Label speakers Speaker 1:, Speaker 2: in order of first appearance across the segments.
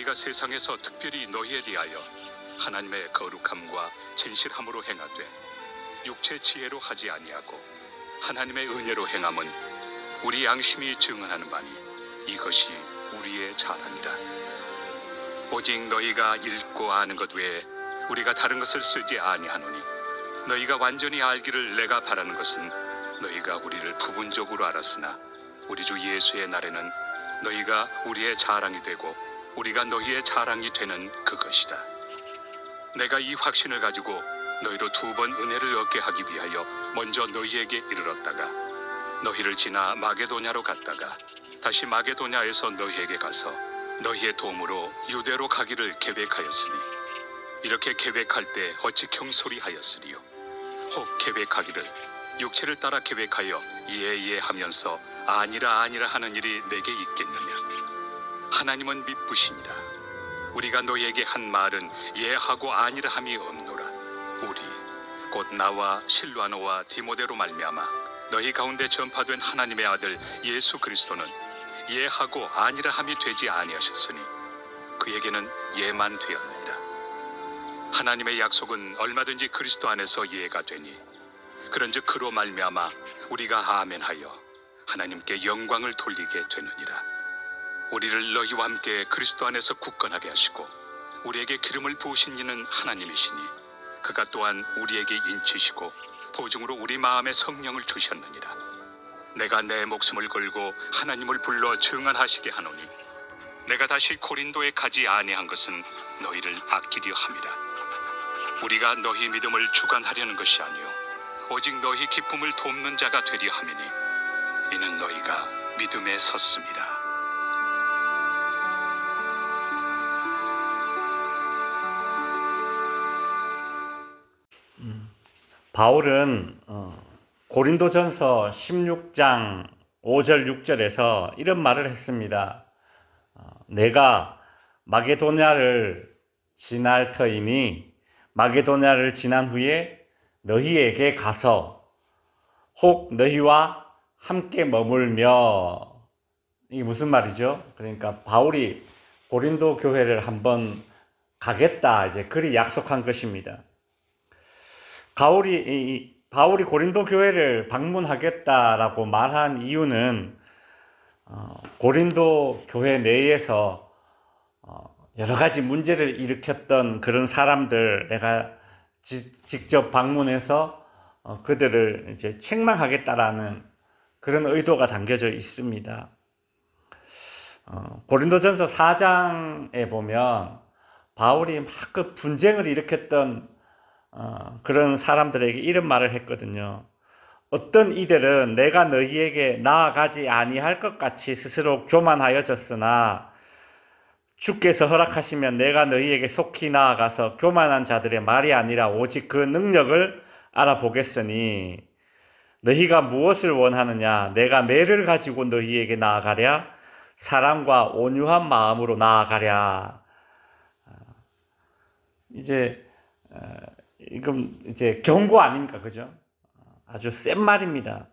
Speaker 1: 우리가 세상에서 특별히 너희에 대하여 하나님의 거룩함과 진실함으로 행하되 육체 지혜로 하지 아니하고 하나님의 은혜로 행함은 우리 양심이 증언하는 바니 이것이 우리의 자랑이라. 오직 너희가 읽고 아는 것 외에 우리가 다른 것을 쓰지 아니하노니 너희가 완전히 알기를 내가 바라는 것은 너희가 우리를 부분적으로 알았으나 우리 주 예수의 날에는 너희가 우리의 자랑이 되고 우리가 너희의 자랑이 되는 그것이다. 내가 이 확신을 가지고 너희로 2번 은혜를 얻게 하기 위하여 먼저 너희에게 이르렀다가 너희를 지나 마게도냐로 갔다가 다시 마게도냐에서 너희에게 가서 너희의 도움으로 유대로 가기를 계획하였으니 이렇게 계획할 때 어찌 경솔이하였으리요. 혹 계획하기를 육체를 따라 계획하여 예 하면서 아니라 하는 일이 내게 있겠느냐. 하나님은 미쁘시니라. 우리가 너희에게 한 말은 예하고 아니라 함이 없노라. 우리 곧 나와 실와노와 디모데로 말미암아 너희 가운데 전파된 하나님의 아들 예수 그리스도는 예하고 아니라 함이 되지 아니하셨으니 그에게는 예만 되었느니라. 하나님의 약속은 얼마든지 그리스도 안에서 예가 되니 그런즉 그로 말미암아 우리가 아멘하여 하나님께 영광을 돌리게 되느니라. 우리를 너희와 함께 그리스도 안에서 굳건하게 하시고 우리에게 기름을 부으신 이는 하나님이시니 그가 또한 우리에게 인치시고 보증으로 우리 마음에 성령을 주셨느니라. 내가 내 목숨을 걸고 하나님을 불러 증언하시게 하노니 내가 다시 고린도에 가지 아니한 것은 너희를 아끼려 함이라. 우리가 너희 믿음을 주관하려는 것이 아니요 오직 너희 기쁨을 돕는 자가 되려 함이니 이는 너희가 믿음에 섰음이라.
Speaker 2: 바울은 고린도전서 16장 5절 6절에서 이런 말을 했습니다. 내가 마게도냐를 지날 터이니 마게도냐를 지난 후에 너희에게 가서 혹 너희와 함께 머물며. 이게 무슨 말이죠? 그러니까 바울이 고린도 교회를 한번 가겠다 이제 그리 약속한 것입니다. 바울이 고린도 교회를 방문하겠다라고 말한 이유는 고린도 교회 내에서 여러 가지 문제를 일으켰던 그런 사람들 내가 직접 방문해서 그들을 이제 책망하겠다라는 그런 의도가 담겨져 있습니다. 고린도전서 4장에 보면 바울이 막 그 분쟁을 일으켰던 그런 사람들에게 이런 말을 했거든요. 어떤 이들은 내가 너희에게 나아가지 아니할 것 같이 스스로 교만하여졌으나 주께서 허락하시면 내가 너희에게 속히 나아가서 교만한 자들의 말이 아니라 오직 그 능력을 알아보겠으니 너희가 무엇을 원하느냐. 내가 매를 가지고 너희에게 나아가랴. 사랑과 온유한 마음으로 나아가랴. 이건 이제 경고 아닙니까? 그죠? 아주 센 말입니다.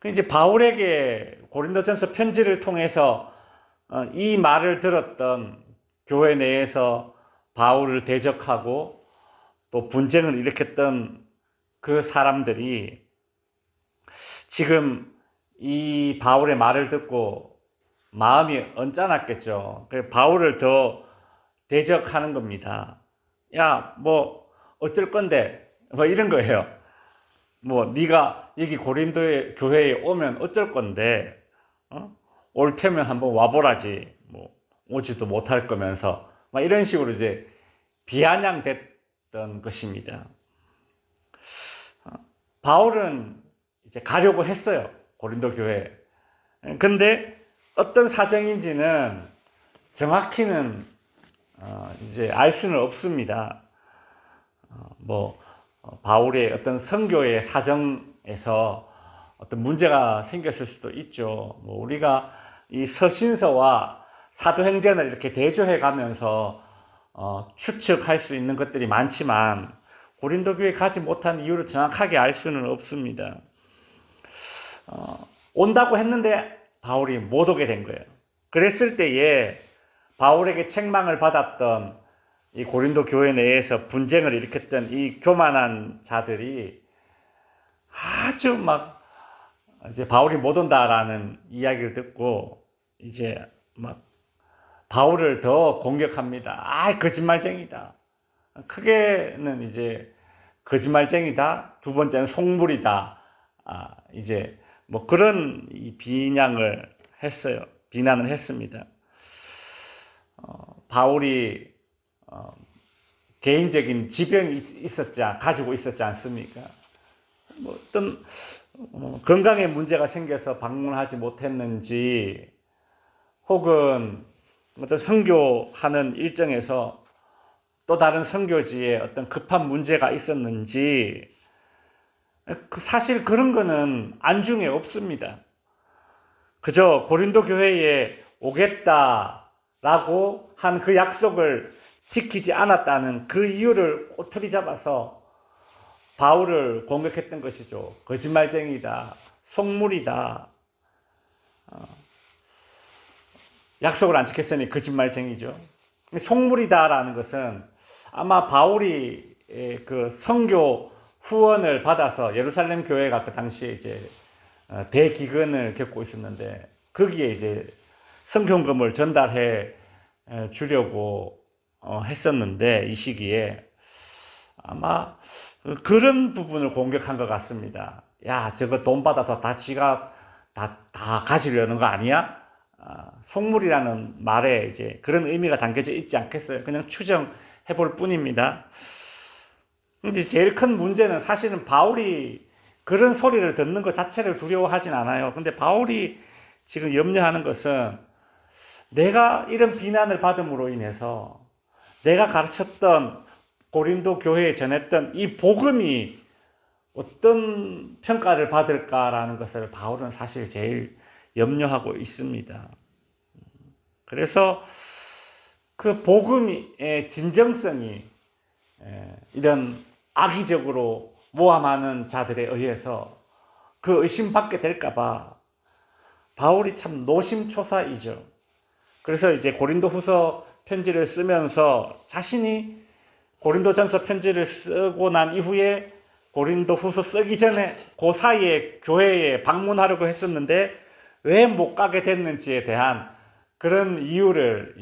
Speaker 2: 이제 바울에게 고린도전서 편지를 통해서 이 말을 들었던 교회 내에서 바울을 대적하고 또 분쟁을 일으켰던 그 사람들이 지금 이 바울의 말을 듣고 마음이 언짢았겠죠. 그래서 바울을 더 대적하는 겁니다. 야, 뭐 어쩔 건데, 뭐 이런 거예요. 뭐 네가 여기 고린도의 교회에 오면 어쩔 건데, 올 테면 한번 와보라지. 뭐 오지도 못할 거면서, 막 이런 식으로 이제 비아냥됐던 것입니다. 바울은 이제 가려고 했어요, 고린도 교회. 근데 어떤 사정인지는 정확히는 이제 알 수는 없습니다. 바울의 어떤 선교의 사정에서 어떤 문제가 생겼을 수도 있죠. 우리가 이 서신서와 사도행전을 이렇게 대조해 가면서 추측할 수 있는 것들이 많지만 고린도 교회에 가지 못한 이유를 정확하게 알 수는 없습니다. 온다고 했는데 바울이 못 오게 된 거예요. 그랬을 때에 바울에게 책망을 받았던 이 고린도 교회 내에서 분쟁을 일으켰던 이 교만한 자들이 아주 막 이제 바울이 못 온다라는 이야기를 듣고 이제 막 바울을 더 공격합니다. 아, 거짓말쟁이다. 크게는 이제 거짓말쟁이다. 두 번째는 속물이다. 이제 뭐 그런 비난을 했어요. 비난을 했습니다. 바울이 개인적인 지병이 가지고 있었지 않습니까? 뭐 어떤 건강에 문제가 생겨서 방문하지 못했는지, 혹은 어떤 선교하는 일정에서 또 다른 선교지에 어떤 급한 문제가 있었는지, 사실 그런 거는 안중에 없습니다. 그저 고린도 교회에 오겠다라고 한 그 약속을 지키지 않았다는 그 이유를 꼬투리 잡아서 바울을 공격했던 것이죠. 거짓말쟁이다, 속물이다. 약속을 안 지켰으니 거짓말쟁이죠. 속물이다라는 것은 아마 바울이 그 선교 후원을 받아서 예루살렘 교회가 그 당시에 이제 대기근을 겪고 있었는데, 거기에 이제 성경금을 전달해 주려고 했었는데, 이 시기에 아마 그런 부분을 공격한 것 같습니다. 야, 저거 돈 받아서 다 지가 다 가지려는 거 아니야? 속물이라는 말에 이제 그런 의미가 담겨져 있지 않겠어요? 그냥 추정해 볼 뿐입니다. 근데 제일 큰 문제는 사실은 바울이 그런 소리를 듣는 것 자체를 두려워하진 않아요. 근데 바울이 지금 염려하는 것은 내가 이런 비난을 받음으로 인해서 내가 가르쳤던 고린도 교회에 전했던 이 복음이 어떤 평가를 받을까라는 것을 바울은 사실 제일 염려하고 있습니다. 그래서 그 복음의 진정성이 이런 악의적으로 모함하는 자들에 의해서 그 의심받게 될까봐 바울이 참 노심초사이죠. 그래서 이제 고린도후서 편지를 쓰면서 자신이 고린도전서 편지를 쓰고 난 이후에 고린도후서 쓰기 전에 그 사이에 교회에 방문하려고 했었는데 왜 못 가게 됐는지에 대한 그런 이유를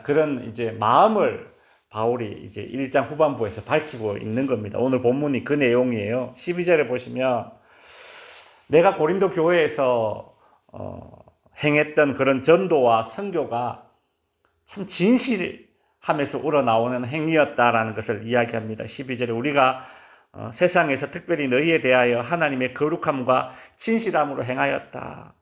Speaker 2: 그런 마음을 바울이 이제 1장 후반부에서 밝히고 있는 겁니다. 오늘 본문이 그 내용이에요. 12절에 보시면 내가 고린도 교회에서 행했던 그런 전도와 선교가 참 진실하면서 우러나오는 행위였다라는 것을 이야기합니다. 12절에 우리가 세상에서 특별히 너희에 대하여 하나님의 거룩함과 진실함으로 행하였다.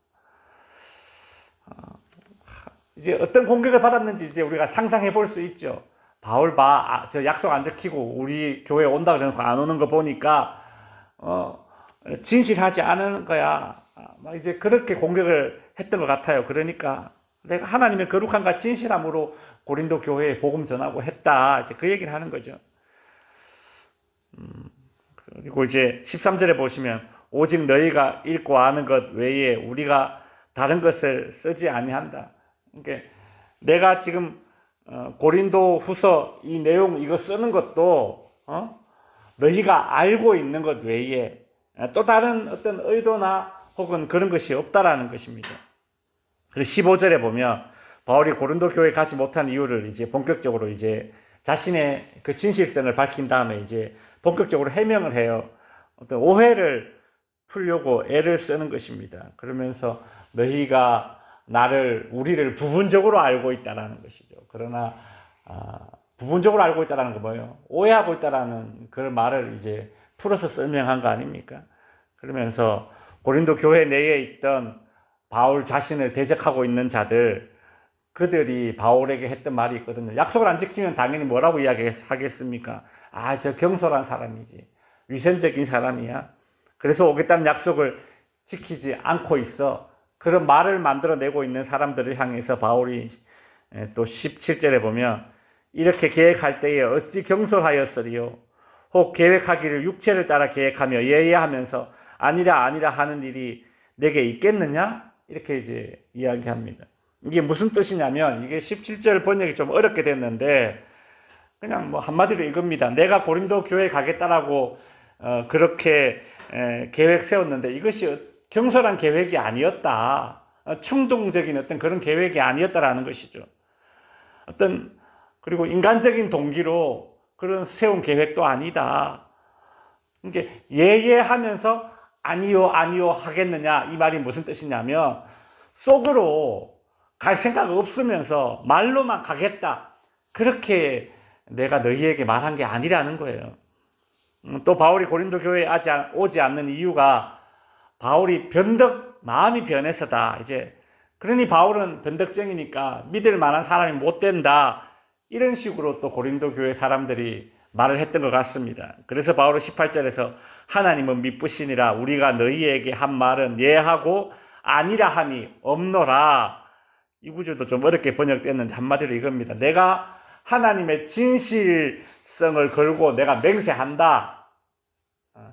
Speaker 2: 이제 어떤 공격을 받았는지 이제 우리가 상상해 볼 수 있죠. 바울 저 약속 안 지키고 우리 교회에 온다 그러고 안 오는 거 보니까 진실하지 않은 거야. 막 이제 그렇게 공격을 했던 것 같아요. 그러니까 내가 하나님의 거룩함과 진실함으로 고린도 교회에 복음 전하고 했다. 이제 그 얘기를 하는 거죠. 그리고 이제 13절에 보시면 오직 너희가 읽고 아는 것 외에 우리가 다른 것을 쓰지 아니한다. 그러니까 내가 지금 고린도 후서 이 내용 이거 쓰는 것도 너희가 알고 있는 것 외에 또 다른 어떤 의도나 혹은 그런 것이 없다라는 것입니다. 그리고 15절에 보면 바울이 고린도 교회에 가지 못한 이유를 이제 본격적으로 이제 자신의 그 진실성을 밝힌 다음에 이제 본격적으로 해명을 해요. 어떤 오해를 풀려고 애를 쓰는 것입니다. 그러면서 너희가 우리를 부분적으로 알고 있다라는 것이죠. 그러나 부분적으로 알고 있다라는 거 뭐예요? 오해하고 있다라는 그 말을 이제 풀어서 설명한 거 아닙니까? 그러면서 고린도 교회 내에 있던 바울 자신을 대적하고 있는 자들, 그들이 바울에게 했던 말이 있거든요. 약속을 안 지키면 당연히 뭐라고 이야기하겠습니까? 저 경솔한 사람이지. 위선적인 사람이야. 그래서 오겠다는 약속을 지키지 않고 있어. 그런 말을 만들어내고 있는 사람들을 향해서 바울이 또 17절에 보면 이렇게 계획할 때에 어찌 경솔하였으리요. 혹 계획하기를 육체를 따라 계획하며 예예하면서 아니라 하는 일이 내게 있겠느냐? 이렇게 이제 이야기합니다. 이게 무슨 뜻이냐면, 이게 17절 번역이 좀 어렵게 됐는데 그냥 뭐 한마디로 이겁니다. 내가 고린도 교회에 가겠다라고 그렇게 계획 세웠는데 이것이 경솔한 계획이 아니었다. 충동적인 어떤 그런 계획이 아니었다라는 것이죠. 그리고 인간적인 동기로 그런 세운 계획도 아니다. 이게 예하면서 아니요 하겠느냐, 이 말이 무슨 뜻이냐면, 속으로 갈 생각 없으면서 말로만 가겠다, 그렇게 내가 너희에게 말한 게 아니라는 거예요. 또 바울이 고린도 교회에 오지 않는 이유가 바울이 마음이 변해서다. 이제 그러니 바울은 변덕쟁이니까 믿을 만한 사람이 못 된다, 이런 식으로 또 고린도 교회 사람들이 말을 했던 것 같습니다. 그래서 바울은 18절에서 하나님은 미쁘시니라, 우리가 너희에게 한 말은 예하고 아니라 함이 없노라. 이 구절도 좀 어렵게 번역됐는데 한마디로 이겁니다. 내가 하나님의 진실성을 걸고 내가 맹세한다.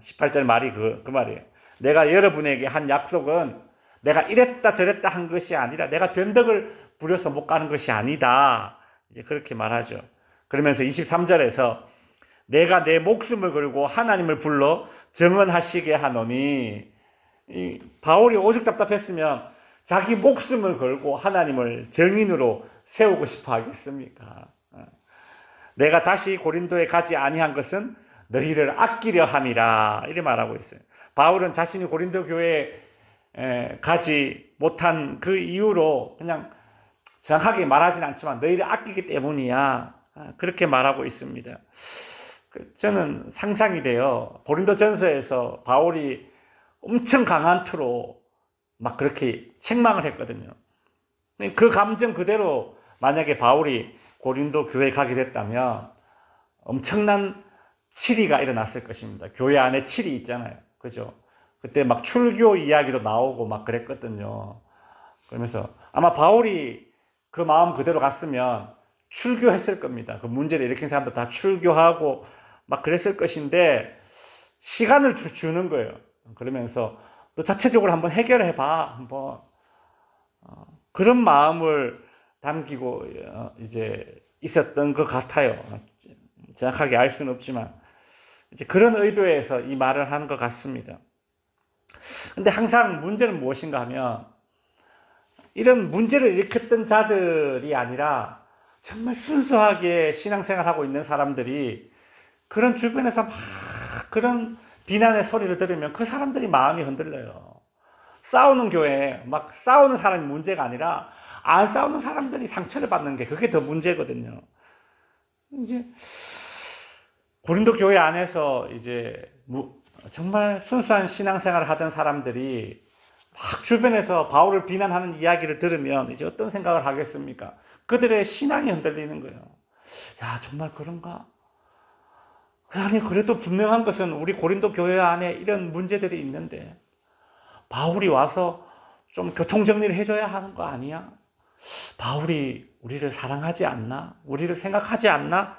Speaker 2: 18절 말이 그 말이에요. 내가 여러분에게 한 약속은 내가 이랬다 저랬다 한 것이 아니라 내가 변덕을 부려서 못 가는 것이 아니다. 이제 그렇게 말하죠. 그러면서 23절에서 내가 내 목숨을 걸고 하나님을 불러 증언하시게 하노니, 바울이 오죽 답답했으면 자기 목숨을 걸고 하나님을 증인으로 세우고 싶어 하겠습니까? 내가 다시 고린도에 가지 아니한 것은 너희를 아끼려 함이라, 이렇게 말하고 있어요. 바울은 자신이 고린도 교회에 가지 못한 그 이유로 그냥 정확하게 말하진 않지만 너희를 아끼기 때문이야, 그렇게 말하고 있습니다. 저는 상상이 돼요. 고린도전서에서 바울이 엄청 강한 투로 막 그렇게 책망을 했거든요. 그 감정 그대로 만약에 바울이 고린도 교회에 가게 됐다면 엄청난 치리가 일어났을 것입니다. 교회 안에 치리 있잖아요. 그죠? 그때 막 출교 이야기도 나오고 막 그랬거든요. 그러면서 아마 바울이 그 마음 그대로 갔으면 출교했을 겁니다. 그 문제를 일으킨 사람들 다 출교하고 막 그랬을 것인데 시간을 주는 거예요. 그러면서 너 자체적으로 한번 해결해봐. 한번 그런 마음을 담기고 이제 있었던 것 같아요. 정확하게 알 수는 없지만 이제 그런 의도에서 이 말을 하는 것 같습니다. 근데 항상 문제는 무엇인가 하면 이런 문제를 일으켰던 자들이 아니라 정말 순수하게 신앙생활하고 있는 사람들이 그런 주변에서 막 그런 비난의 소리를 들으면 그 사람들이 마음이 흔들려요. 싸우는 교회에 막 싸우는 사람이 문제가 아니라 안 싸우는 사람들이 상처를 받는 게 그게 더 문제거든요. 이제 고린도 교회 안에서 이제 정말 순수한 신앙생활을 하던 사람들이 막 주변에서 바울을 비난하는 이야기를 들으면 이제 어떤 생각을 하겠습니까? 그들의 신앙이 흔들리는 거예요. 야, 정말 그런가? 아니, 그래도 분명한 것은 우리 고린도 교회 안에 이런 문제들이 있는데 바울이 와서 좀 교통정리를 해줘야 하는 거 아니야? 바울이 우리를 사랑하지 않나? 우리를 생각하지 않나?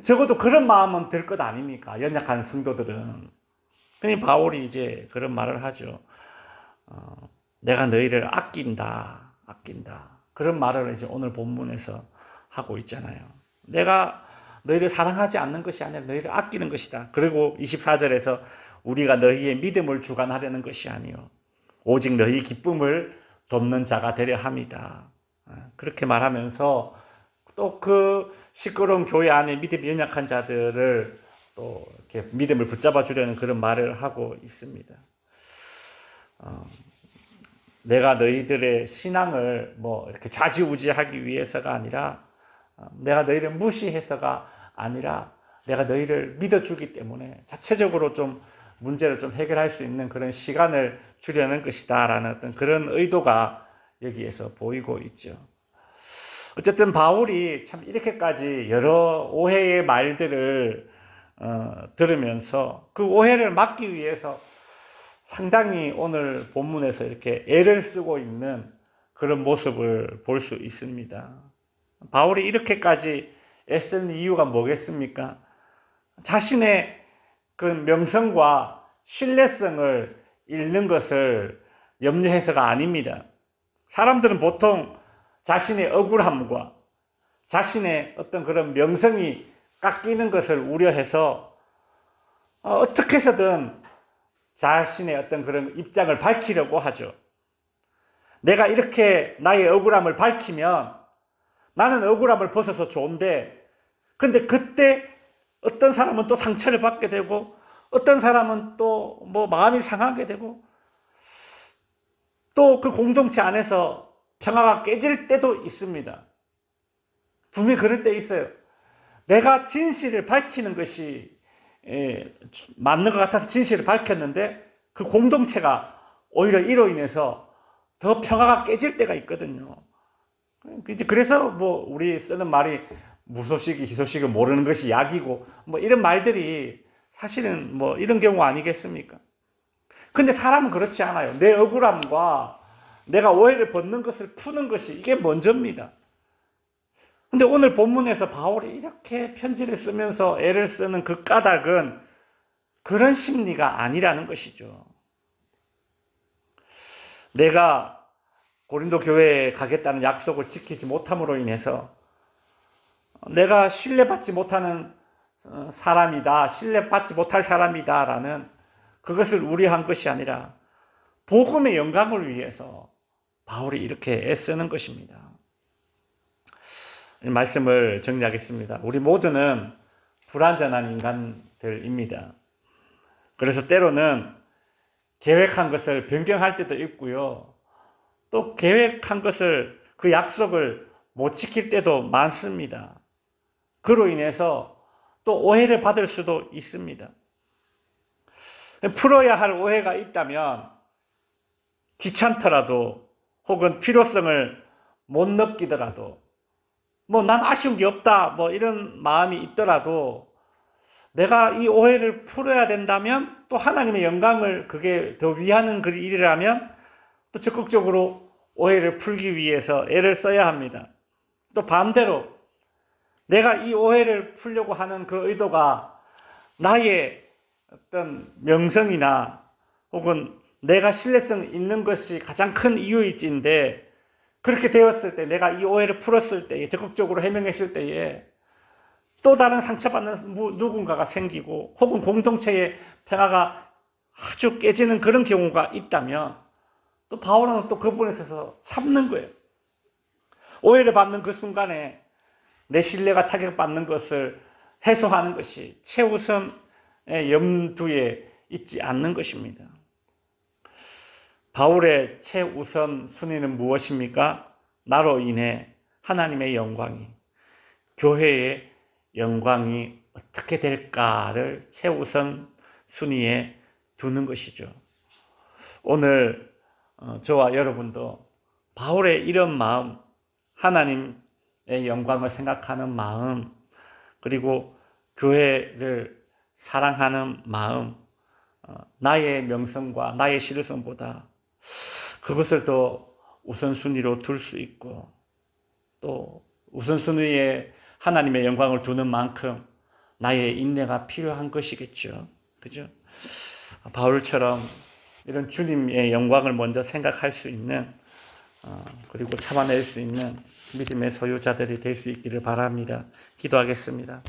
Speaker 2: 적어도 그런 마음은 들 것 아닙니까? 연약한 성도들은. 그러니 바울이 이제 그런 말을 하죠. 내가 너희를 아낀다. 그런 말을 이제 오늘 본문에서 하고 있잖아요. 내가 너희를 사랑하지 않는 것이 아니라 너희를 아끼는 것이다. 그리고 24절에서 우리가 너희의 믿음을 주관하려는 것이 아니요 오직 너희 기쁨을 돕는 자가 되려 함이다. 그렇게 말하면서 또 그 시끄러운 교회 안에 믿음이 연약한 자들을 또 이렇게 믿음을 붙잡아 주려는 그런 말을 하고 있습니다. 내가 너희들의 신앙을 뭐 이렇게 좌지우지하기 위해서가 아니라 내가 너희를 무시해서가 아니라 내가 너희를 믿어주기 때문에 자체적으로 좀 문제를 좀 해결할 수 있는 그런 시간을 주려는 것이다 라는 어떤 그런 의도가 여기에서 보이고 있죠. 어쨌든 바울이 참 이렇게까지 여러 오해의 말들을 들으면서 그 오해를 막기 위해서 상당히 오늘 본문에서 이렇게 애를 쓰고 있는 그런 모습을 볼 수 있습니다. 바울이 이렇게까지 애쓴 이유가 뭐겠습니까? 자신의 그 명성과 신뢰성을 잃는 것을 염려해서가 아닙니다. 사람들은 보통 자신의 억울함과 자신의 어떤 그런 명성이 깎이는 것을 우려해서 어떻게 해서든 자신의 어떤 그런 입장을 밝히려고 하죠. 내가 이렇게 나의 억울함을 밝히면 나는 억울함을 벗어서 좋은데, 근데 그때 어떤 사람은 또 상처를 받게 되고 어떤 사람은 또 뭐 마음이 상하게 되고 또 그 공동체 안에서 평화가 깨질 때도 있습니다. 분명히 그럴 때 있어요. 내가 진실을 밝히는 것이 맞는 것 같아서 진실을 밝혔는데 그 공동체가 오히려 이로 인해서 더 평화가 깨질 때가 있거든요. 그래서 뭐 우리 쓰는 말이 무소식이 희소식을 모르는 것이 약이고 뭐 이런 말들이 사실은 뭐 이런 경우 아니겠습니까? 근데 사람은 그렇지 않아요. 내 억울함과 내가 오해를 벗는 것을 푸는 것이 이게 먼저입니다. 근데 오늘 본문에서 바울이 이렇게 편지를 쓰면서 애를 쓰는 그 까닭은 그런 심리가 아니라는 것이죠. 내가 고린도 교회에 가겠다는 약속을 지키지 못함으로 인해서 내가 신뢰받지 못하는 사람이다, 신뢰받지 못할 사람이다 라는 그것을 우려한 것이 아니라 복음의 영광을 위해서 바울이 이렇게 애쓰는 것입니다. 이 말씀을 정리하겠습니다. 우리 모두는 불완전한 인간들입니다. 그래서 때로는 계획한 것을 변경할 때도 있고요. 또 계획한 것을, 그 약속을 못 지킬 때도 많습니다. 그로 인해서 또 오해를 받을 수도 있습니다. 풀어야 할 오해가 있다면 귀찮더라도 혹은 필요성을 못 느끼더라도 뭐 난 아쉬운 게 없다 뭐 이런 마음이 있더라도 내가 이 오해를 풀어야 된다면 또 하나님의 영광을 그게 더 위하는 그 일이라면 또 적극적으로 오해를 풀기 위해서 애를 써야 합니다. 또 반대로 내가 이 오해를 풀려고 하는 그 의도가 나의 어떤 명성이나 혹은 내가 신뢰성 있는 것이 가장 큰 이유일지인데 그렇게 되었을 때 내가 이 오해를 풀었을 때에 적극적으로 해명했을 때에 또 다른 상처받는 누군가가 생기고 혹은 공동체의 평화가 아주 깨지는 그런 경우가 있다면 또 바울은 또 그 부분에 있어서 참는 거예요. 오해를 받는 그 순간에 내 신뢰가 타격받는 것을 해소하는 것이 최우선의 염두에 있지 않는 것입니다. 바울의 최우선 순위는 무엇입니까? 나로 인해 하나님의 영광이, 교회의 영광이 어떻게 될까를 최우선 순위에 두는 것이죠. 오늘 저와 여러분도 바울의 이런 마음, 하나님의 영광을 생각하는 마음, 그리고 교회를 사랑하는 마음, 나의 명성과 나의 신뢰성보다 그것을 더 우선순위로 둘 수 있고 또 우선순위에 하나님의 영광을 두는 만큼 나의 인내가 필요한 것이겠죠. 그죠? 바울처럼 이런 주님의 영광을 먼저 생각할 수 있는 그리고 참아낼 수 있는 믿음의 소유자들이 될 수 있기를 바랍니다. 기도하겠습니다.